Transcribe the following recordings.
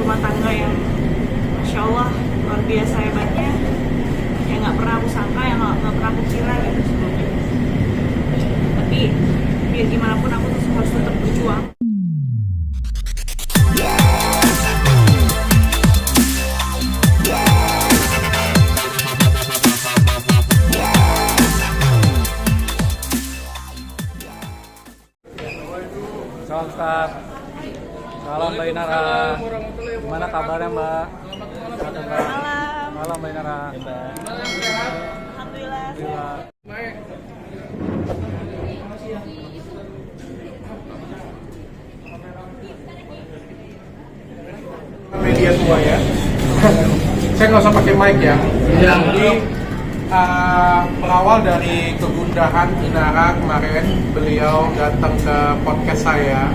rumah tangga yang Masya Allah luar biasa hebatnya, yang nggak pernah aku sangka, yang nggak pernah aku kira gitu sebelumnya. Tapi biar gimana pun aku tuh harus tetap berjuang. Salam Ustaz. Salam Mbak Inara. Gimana kabarnya Mbak? Malam. Malam Mbak Inara. Alhamdulillah. Media tua ya. Saya nggak usah pakai mic ya. Jadi berawal dari kegundahan Inara kemarin, beliau datang ke podcast saya.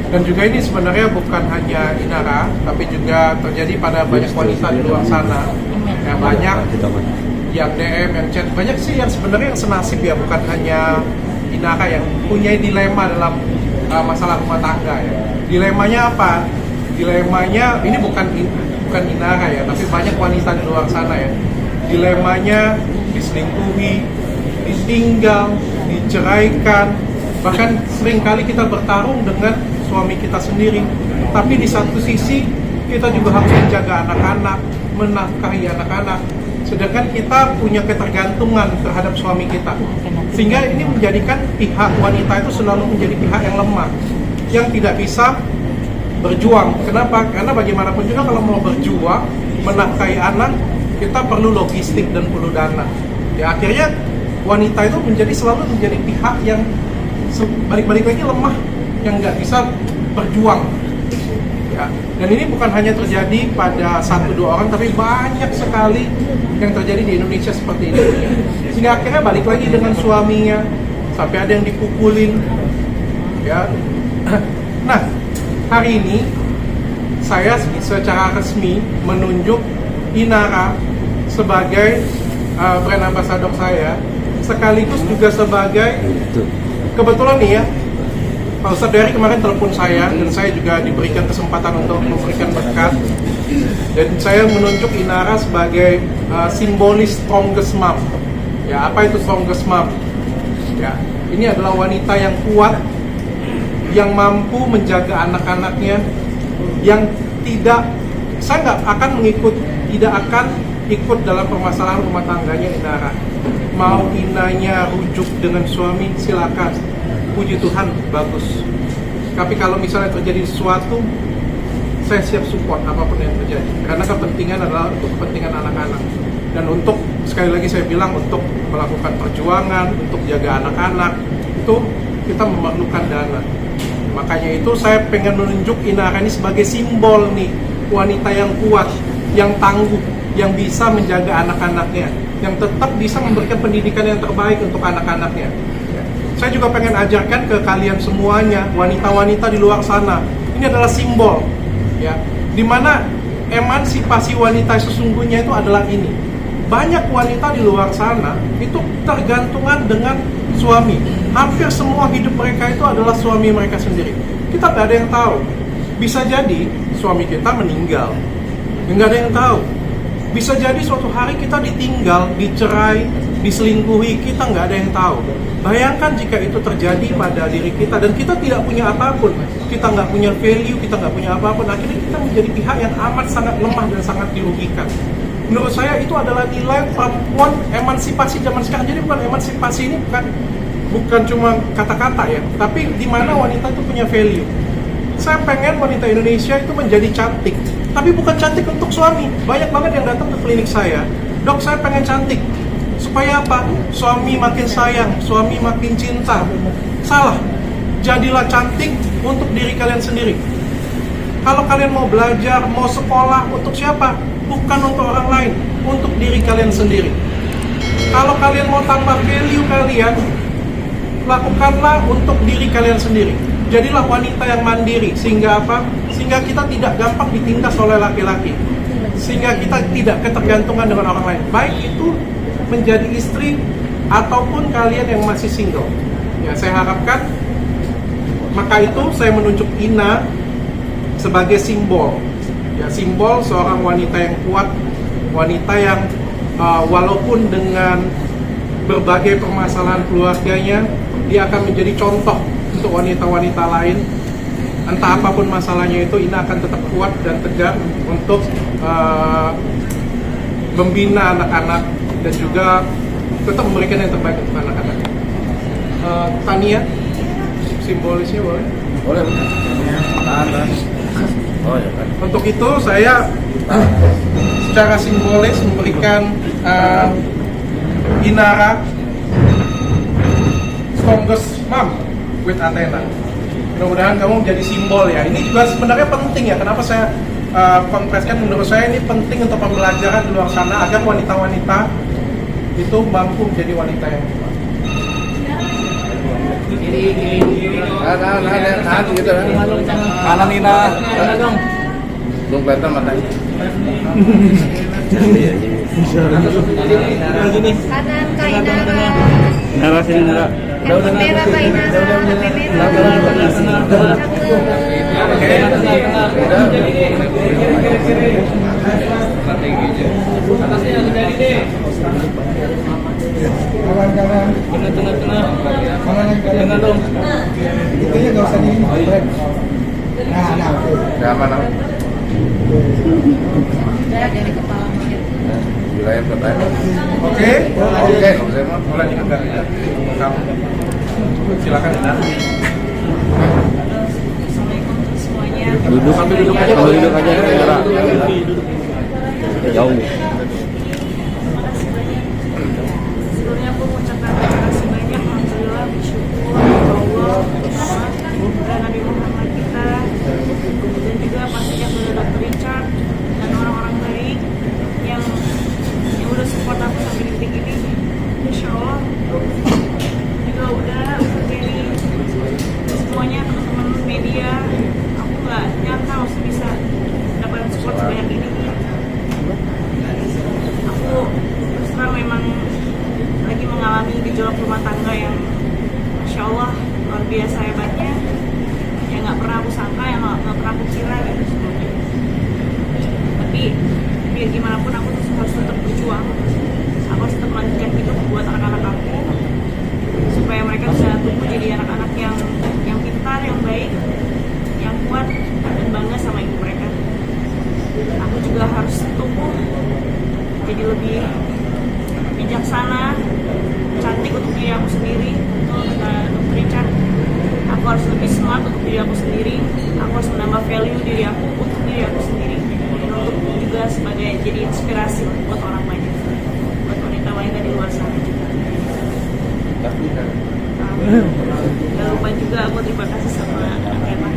Dan juga ini sebenarnya bukan hanya Inara, tapi juga terjadi pada banyak wanita di luar sana. Ya, banyak yang DM, yang chat, banyak sih yang sebenarnya yang senasib ya, bukan hanya Inara yang punya dilema dalam masalah rumah tangga ya. Dilemanya apa? Dilemanya ini bukan Inara ya, tapi banyak wanita di luar sana ya. Dilemanya diselingkuhi, ditinggal, diceraikan, bahkan seringkali kita bertarung dengan suami kita sendiri. Tapi di satu sisi kita juga harus menjaga anak-anak, menafkahi anak-anak, sedangkan kita punya ketergantungan terhadap suami kita, sehingga ini menjadikan pihak wanita itu selalu menjadi pihak yang lemah, yang tidak bisa berjuang. Kenapa? Karena bagaimanapun juga kalau mau berjuang menafkahi anak, kita perlu logistik dan perlu dana. Ya akhirnya wanita itu selalu menjadi pihak yang balik-balik lagi lemah, yang nggak bisa berjuang. Ya, dan ini bukan hanya terjadi pada 1-2 orang, tapi banyak sekali yang terjadi di Indonesia seperti ini. Sehingga akhirnya balik lagi dengan suaminya, sampai ada yang dipukulin. Ya, nah hari ini saya secara resmi menunjuk Inara sebagai brand ambassador saya, sekaligus juga sebagai, kebetulan nih ya, Pak Ustadz dari kemarin telepon saya, dan saya juga diberikan kesempatan untuk memberikan berkat, dan saya menunjuk Inara sebagai simbolis strongest mom. Ya, apa itu strongest mom? Ya, ini adalah wanita yang kuat, yang mampu menjaga anak-anaknya, yang saya nggak akan tidak akan ikut dalam permasalahan rumah tangganya Inara. Mau Inanya rujuk dengan suami, silakan. Puji Tuhan, bagus. Tapi kalau misalnya terjadi sesuatu, saya siap support apapun yang terjadi. Karena kepentingan adalah untuk kepentingan anak-anak. Dan untuk, sekali lagi saya bilang, untuk melakukan perjuangan, untuk jaga anak-anak, itu kita memerlukan dana. Makanya itu saya pengen menunjuk Inara ini sebagai simbol nih, wanita yang kuat, yang tangguh, yang bisa menjaga anak-anaknya, yang tetap bisa memberikan pendidikan yang terbaik untuk anak-anaknya. Saya juga pengen ajarkan ke kalian semuanya, wanita-wanita di luar sana, ini adalah simbol, ya, dimana emansipasi wanita sesungguhnya itu adalah ini. Banyak wanita di luar sana itu tergantungan dengan suami. Hampir semua hidup mereka itu adalah suami mereka sendiri. Kita nggak ada yang tahu. Bisa jadi suami kita meninggal, nggak ada yang tahu. Bisa jadi suatu hari kita ditinggal, dicerai, diselingkuhi, kita nggak ada yang tahu. Bayangkan jika itu terjadi pada diri kita dan kita tidak punya apapun, kita nggak punya value, kita nggak punya apapun, akhirnya kita menjadi pihak yang amat sangat lemah dan sangat dirugikan. Menurut saya itu adalah nilai perempuan emansipasi zaman sekarang. Jadi bukan emansipasi ini bukan cuma kata-kata ya, tapi di mana wanita itu punya value. Saya pengen wanita Indonesia itu menjadi cantik, tapi bukan cantik untuk suami. Banyak banget yang datang ke klinik saya, dok saya pengen cantik. Supaya apa? Suami makin sayang, suami makin cinta. Salah. Jadilah cantik untuk diri kalian sendiri. Kalau kalian mau belajar, mau sekolah, untuk siapa? Bukan untuk orang lain, untuk diri kalian sendiri. Kalau kalian mau tambah value kalian, lakukanlah untuk diri kalian sendiri. Jadilah wanita yang mandiri, sehingga apa? Sehingga kita tidak gampang ditindas oleh laki-laki. Sehingga kita tidak ketergantungan dengan orang lain. Baik itu menjadi istri ataupun kalian yang masih single. Ya, saya harapkan, maka itu saya menunjuk Ina sebagai simbol Ya, simbol seorang wanita yang kuat, wanita yang walaupun dengan berbagai permasalahan keluarganya, dia akan menjadi contoh untuk wanita-wanita lain. Entah apapun masalahnya itu, Ina akan tetap kuat dan tegar untuk membina anak-anak dan juga tetap memberikan yang terbaik untuk anak-anak. Tania, simbolisnya boleh? Boleh. Oh ya kan. Untuk itu saya secara simbolis memberikan Inara Strongest Mom with Athena. Mudah-mudahan kamu menjadi simbol ya. Ini juga sebenarnya penting ya. Kenapa saya kontraskan? Menurut saya ini penting untuk pembelajaran di luar sana agar wanita-wanita itu mampu menjadi wanita yang kuat. Tahan gitu kan. Kanan Nina. Belum kelihatan matanya. Kanan Kak Inara. Nara sini Nara. Handphone merah Kak Inara. HP merah. Tengah dong. Itunya nggak usah di ini. Udah aman lah. Dari kepala monyet. Wilayah pertanyaan. Oke. Boleh diangkat. Kamu. Silakan. Assalamualaikum semuanya. Duduk sambil duduk aja. Kalau duduk aja Nara. Jauh. Terima kasih banyak. Sebelumnya aku mengucapkan terima kasih banyak. Alhamdulillah bersyukur kepada Allah, Muhammad, dan Nabi Muhammad kita, dan juga pastinya kepada Dr. Richard dan orang-orang baik yang udah support aku sampai detik ini. Insya Allah juga udah Ferry, semuanya teman-teman media. Aku nggak nyangka masih bisa dapat support sebanyak ini. Aku terus terang memang lagi mengalami gejolak rumah tangga yang Masya Allah luar biasa hebatnya, yang nggak pernah aku sangka, yang nggak pernah aku kira gitu sebelumnya. Tapi biar gimana pun aku harus tetap berjuang, aku harus tetap melanjutkan hidup buat anak-anak aku supaya mereka bisa tumbuh jadi anak-anak yang pintar, yang baik, yang kuat, dan bangga sama ibu mereka. Aku juga harus tumbuh jadi lebih bijaksana, cantik untuk diri aku sendiri. Untuk Dr. Richard, aku harus lebih smart untuk diri aku sendiri. Aku harus menambah value diri aku untuk diri aku sendiri, dan untuk juga sebagai jadi inspirasi buat orang banyak, buat wanita-wanita di luar sana juga. Jangan lupa juga aku terima kasih sama Athena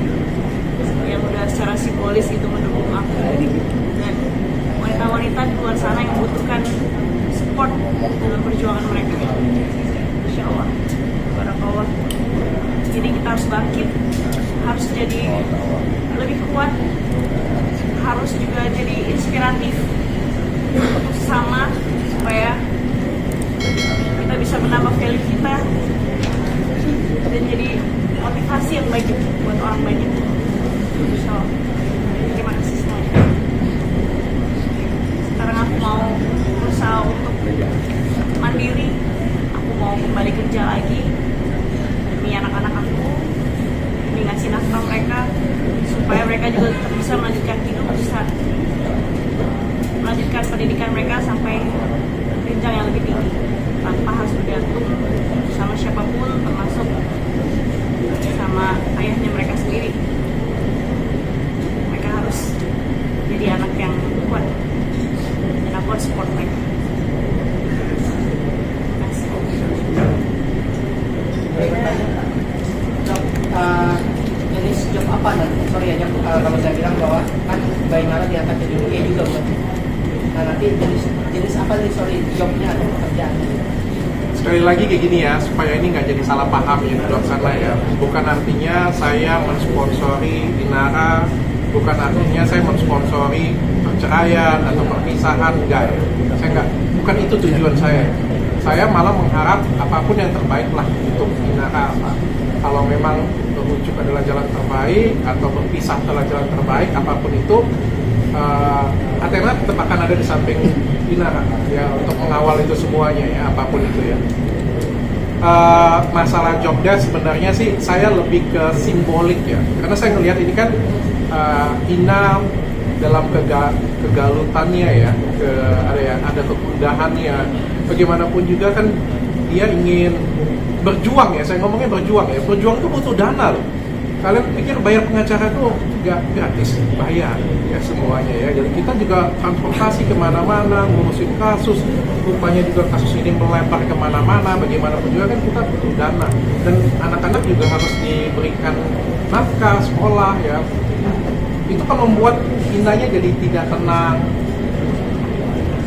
yang udah secara simbolis itu mendukung aku, dan wanita-wanita di luar sana yang membutuhkan support dalam perjuangan mereka. Insya Allah, barakallah. Jadi kita harus bangkit, harus jadi lebih kuat, harus juga jadi inspiratif untuk sesama supaya kita bisa menambah value kita dan jadi motivasi yang baik buat orang banyak. Insya Allah. Terima kasih semuanya. Sekarang aku mau berusaha untuk mandiri. Aku mau kembali kerja lagi demi anak-anak aku, demi ngasih nafkah mereka, supaya mereka juga tetap bisa melanjutkan hidup, bisa melanjutkan pendidikan mereka sampai jenjang yang lebih tinggi tanpa harus bergantung sama siapapun, termasuk sama ayahnya mereka sendiri. Mereka harus jadi anak yang kuat, dan aku harus support mereka. Jenis job apa nanti? Sorry ya, kalau saya bilang bahwa kan Mbak Inara diangkat jadi UIA juga bukan? Nah nanti jenis apa nih, sorry, jobnya atau pekerjaan? Sekali lagi kayak gini ya, supaya ini nggak jadi salah paham ya di luar sana ya. Bukan artinya saya mensponsori Inara, bukan artinya saya mensponsori perceraian atau perpisahan, enggak ya. Saya enggak, bukan itu tujuan saya. Saya malah mengharap apapun yang terbaik lah untuk Inara. Kalau memang berujuk adalah jalan terbaik atau berpisah adalah jalan terbaik, apapun itu, Athena tetap akan ada di samping Inara ya untuk mengawal itu semuanya ya, apapun itu ya. Masalah job desk sebenarnya sih saya lebih ke simbolik ya, karena saya ngelihat ini kan Ina dalam kegalutannya ya, ada kegundahannya, bagaimanapun juga kan dia ingin berjuang ya, saya ngomongnya berjuang ya, berjuang itu butuh dana loh. Kalian pikir bayar pengacara itu nggak gratis, bayar ya semuanya ya. Jadi kita juga transportasi kemana-mana, ngurusin kasus, rupanya juga kasus ini melebar kemana-mana, bagaimanapun juga kan kita butuh dana. Dan anak-anak juga harus diberikan nafkah, sekolah ya. Itu kan membuat Inanya jadi tidak tenang.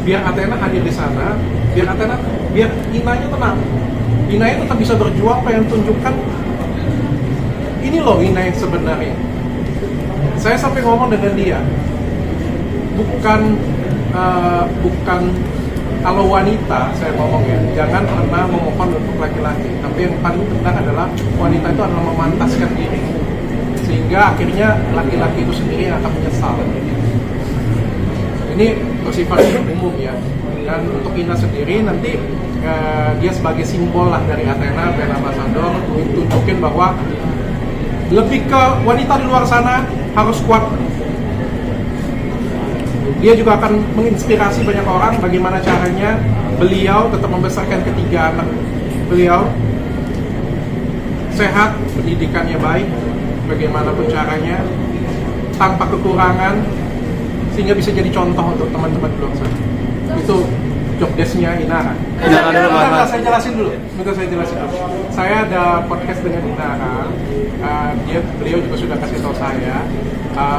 Biar Athena hadir di sana, biar Inanya tenang. Inanya tetap bisa berjuang, pengen tunjukkan ini loh Ina yang sebenarnya. Saya sampai ngomong dengan dia, bukan kalau wanita saya ngomong ya, jangan pernah memohon untuk laki-laki. Tapi yang paling benar adalah wanita itu adalah memantaskan diri, sehingga akhirnya laki-laki itu sendiri yang akan menyesal. Ini bersifat umum ya. Dan untuk Ina sendiri nanti dia sebagai simbol lah dari Athena, brand ambassador, tunjukin bahwa lebih ke wanita di luar sana harus kuat. Dia juga akan menginspirasi banyak orang bagaimana caranya beliau tetap membesarkan ketiga anak beliau sehat, pendidikannya baik, bagaimanapun caranya tanpa kekurangan, sehingga bisa jadi contoh untuk teman-teman di luar sana. Itu job desk-nya Inara. Bentar, saya jelasin dulu. Saya ada podcast dengan Inara. Beliau juga sudah kasih tahu saya.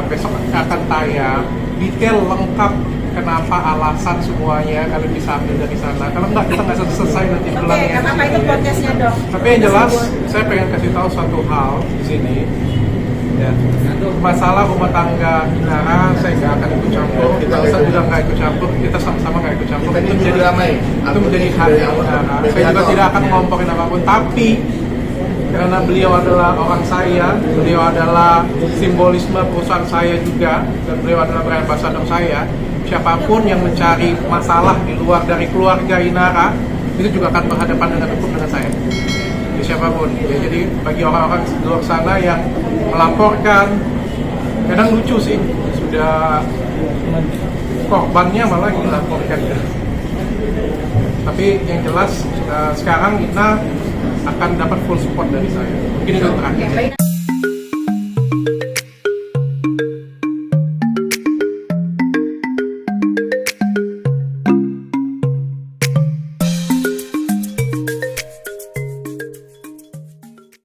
Besok akan tayang detail lengkap kenapa alasan semuanya. Kalian bisa ambil dari sana. Kalau enggak, kita nggak selesai nanti pulangnya. Kenapa itu podcastnya dok? Tapi yang jelas, saya pengen kasih tahu satu hal di sini. Ya. Masalah rumah tangga Inara saya nggak akan ikut campur, saya juga nggak ikut campur, kita sama-sama nggak ikut campur. Itu menjadi hak Inara. Saya juga tidak akan ngomporin apapun, tapi karena beliau adalah orang saya, beliau adalah simbolisme perusahaan saya juga, dan beliau adalah brand ambassador saya. Siapapun yang mencari masalah di luar dari keluarga Inara itu juga akan berhadapan dengan hukum dengan saya. Siapapun ya, jadi bagi orang-orang di luar sana yang melaporkan, kadang lucu sih, sudah korbannya malah yang dilaporkan ya. Tapi yang jelas sekarang Ina akan dapat full support dari saya. Mungkin itu terakhir.